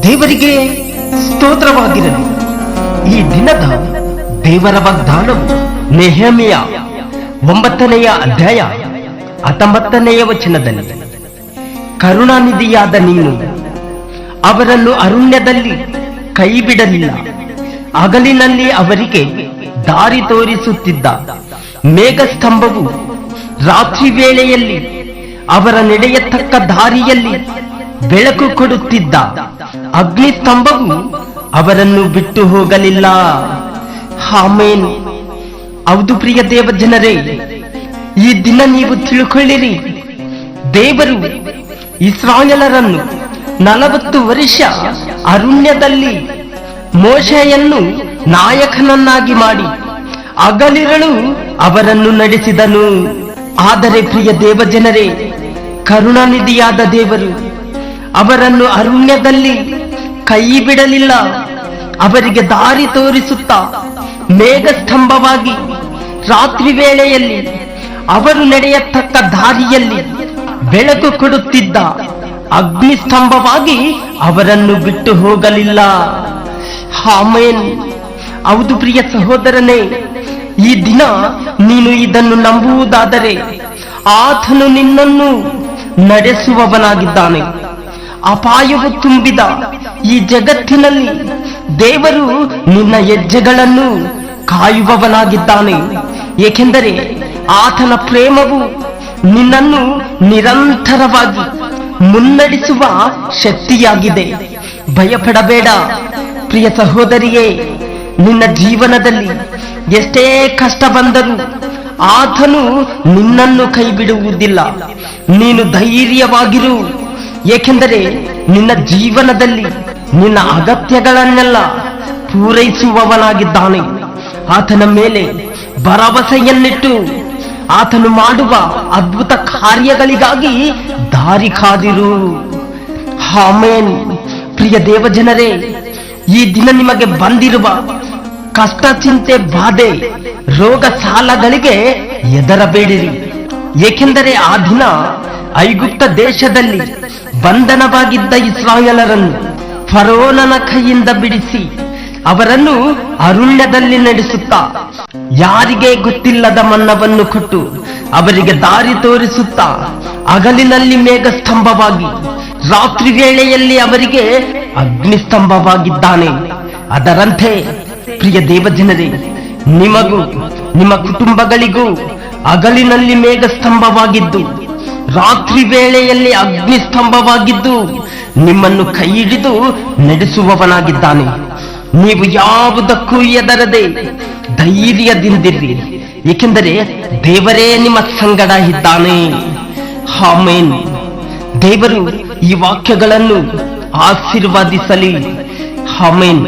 ದೇವರಿಗೆ ಸ್ತೋತ್ರವಾಗಿರಲಿ. ಈ ದಿನದ ದೇವರ ವಾಗ್ದಾನವು ನೆಹೆಮೀಯ 9ನೇ ಅಧ್ಯಾಯ 19ನೇ ವಚನದಲ್ಲಿ, ಕರುಣಾನಿಧಿಯಾದ ನೀನು ಅವರನ್ನು ಅರಣ್ಯದಲ್ಲಿ ಕೈ ಬಿಡಲಿಲ್ಲ, ಹಗಲಿನಲ್ಲಿ ಅವರಿಗೆ ದಾರಿ ತೋರಿಸುತ್ತಿದ್ದ ಮೇಘಸ್ತಂಭವು ರಾತ್ರಿ ವೇಳೆಯಲ್ಲಿ ಅವರ ನಡೆಯತಕ್ಕ ದಾರಿಯಲ್ಲಿ ಬೆಳಕು ಕೊಡುತ್ತಿದ್ದ ಅಗ್ನಿಸ್ತಂಭವು ಅವರನ್ನು ಬಿಟ್ಟು ಹೋಗಲಿಲ್ಲ. ಆಮೆನ್. ಹೌದು ಪ್ರಿಯ ದೇವ ಜನರೇ, ಈ ದಿನ ನೀವು ತಿಳ್ಕೊಳ್ಳಿರಿ, ದೇವರು ಇಸ್ರಾಯೇಲರನ್ನು 40 ವರ್ಷ ಅರಣ್ಯದಲ್ಲಿ ಮೋಶೆಯನ್ನು ನಾಯಕನನ್ನಾಗಿ ಮಾಡಿ ಹಗಲಿರುಳು ಅವರನ್ನು ನಡೆಸಿದನು. ಆದರೆ ಪ್ರಿಯ ದೇವ ಜನರೇ, ಕರುಣಾನಿಧಿಯಾದ ದೇವರು ಅವರನ್ನು ಅರಣ್ಯದಲ್ಲಿ ಕೈ ಬಿಡಲಿಲ್ಲ, ಅವರಿಗೆ ದಾರಿ ತೋರಿಸುತ್ತಾ ಮೇಘಸ್ತಂಭವಾಗಿ ರಾತ್ರಿ ವೇಳೆಯಲ್ಲಿ ಅವರು ನಡೆಯತಕ್ಕ ದಾರಿಯಲ್ಲಿ ಬೆಳಕು ಕೊಡುತ್ತಿದ್ದ ಅಗ್ನಿಸ್ತಂಭವಾಗಿ ಅವರನ್ನು ಬಿಟ್ಟು ಹೋಗಲಿಲ್ಲ. ಆಮೆನ್. ಹೌದು ಪ್ರಿಯ ಸಹೋದರನೇ, ಈ ದಿನ ನೀನು ಇದನ್ನು ನಂಬುವುದಾದರೆ ಆತನು ನಿನ್ನನ್ನು ನಡೆಸುವವನಾಗಿದ್ದಾನೆ. ಅಪಾಯವು ತುಂಬಿದ ಈ ಜಗತ್ತಿನಲ್ಲಿ ದೇವರು ನಿನ್ನ ಹೆಜ್ಜೆಗಳನ್ನು ಕಾಯುವವನಾಗಿದ್ದಾನೆ. ಏಕೆಂದರೆ ಆತನ ಪ್ರೇಮವು ನಿನ್ನನ್ನು ನಿರಂತರವಾಗಿ ಮುನ್ನಡೆಸುವ ಶಕ್ತಿಯಾಗಿದೆ. ಭಯಪಡಬೇಡ ಪ್ರಿಯ ಸಹೋದರಿಯೇ, ನಿನ್ನ ಜೀವನದಲ್ಲಿ ಎಷ್ಟೇ ಕಷ್ಟ ಬಂದರೂ ಆತನು ನಿನ್ನನ್ನು ಕೈ ಬಿಡುವುದಿಲ್ಲ. ನೀನು ಧೈರ್ಯವಾಗಿರು, ಏಕೆಂದರೆ ನಿನ್ನ ಜೀವನದಲ್ಲಿ ನಿನ್ನ ಅಗತ್ಯಗಳನ್ನೆಲ್ಲ ಪೂರೈಸುವವನಾಗಿದ್ದಾನೆ. ಆತನ ಮೇಲೆ ಭರವಸೆಯನ್ನಿಟ್ಟು ಆತನು ಮಾಡುವ ಅದ್ಭುತ ಕಾರ್ಯಗಳಿಗಾಗಿ ದಾರಿ ಕಾದಿರು. ಆಮೆನ್. ಪ್ರಿಯ ದೇವಜನರೇ, ಈ ದಿನ ನಿಮಗೆ ಬಂದಿರುವ ಕಷ್ಟ, ಚಿಂತೆ, ಬಾಧೆ, ರೋಗ, ಸಾಲಗಳಿಗೆ ಹೆದರಬೇಡಿರಿ. ಏಕೆಂದರೆ ಆ ದಿನ ಐಗುಪ್ತ ದೇಶದಲ್ಲಿ ಬಂಧನವಾಗಿದ್ದ ಇಸ್ರಾಯೇಲರನ್ನು ಫರೋನನ ಕೈಯಿಂದ ಬಿಡಿಸಿ ಅವರನ್ನು ಅರಣ್ಯದಲ್ಲಿ ನಡೆಸುತ್ತಾ ಯಾರಿಗೆ ಗೊತ್ತಿಲ್ಲದ ಮನ್ನವನ್ನು ಕೊಟ್ಟು ಅವರಿಗೆ ದಾರಿ ತೋರಿಸುತ್ತಾ ಹಗಲಿನಲ್ಲಿ ಮೇಘಸ್ತಂಭವಾಗಿ ರಾತ್ರಿ ವೇಳೆಯಲ್ಲಿ ಅವರಿಗೆ ಅಗ್ನಿಸ್ತಂಭವಾಗಿದ್ದಾನೆ. ಅದರಂತೆ ಪ್ರಿಯ ದೇವಜನರೇ, ನಿಮಗೂ ನಿಮ್ಮ ಕುಟುಂಬಗಳಿಗೂ ಹಗಲಿನಲ್ಲಿ ಮೇಘಸ್ತಂಭವಾಗಿದ್ದು ರಾತ್ರಿ ವೇಳೆಯಲ್ಲಿ ಅಗ್ನಿಸ್ತಂಭವಾಗಿದ್ದು ನಿಮ್ಮನ್ನು ಕೈ ಹಿಡಿದು ನಡೆಸುವವನಾಗಿದ್ದಾನೆ. ನೀವು ಯಾವುದಕ್ಕೂ ಹೆದರದೆ ಧೈರ್ಯದಿಂದಿರಿ, ಏಕೆಂದರೆ ದೇವರೇ ನಿಮ್ಮ ಸಂಗಡ ಇದ್ದಾನೆ. ಆಮೆನ್. ದೇವರು ಈ ವಾಕ್ಯಗಳನ್ನು ಆಶೀರ್ವಾದಿಸಲಿ. ಆಮೆನ್.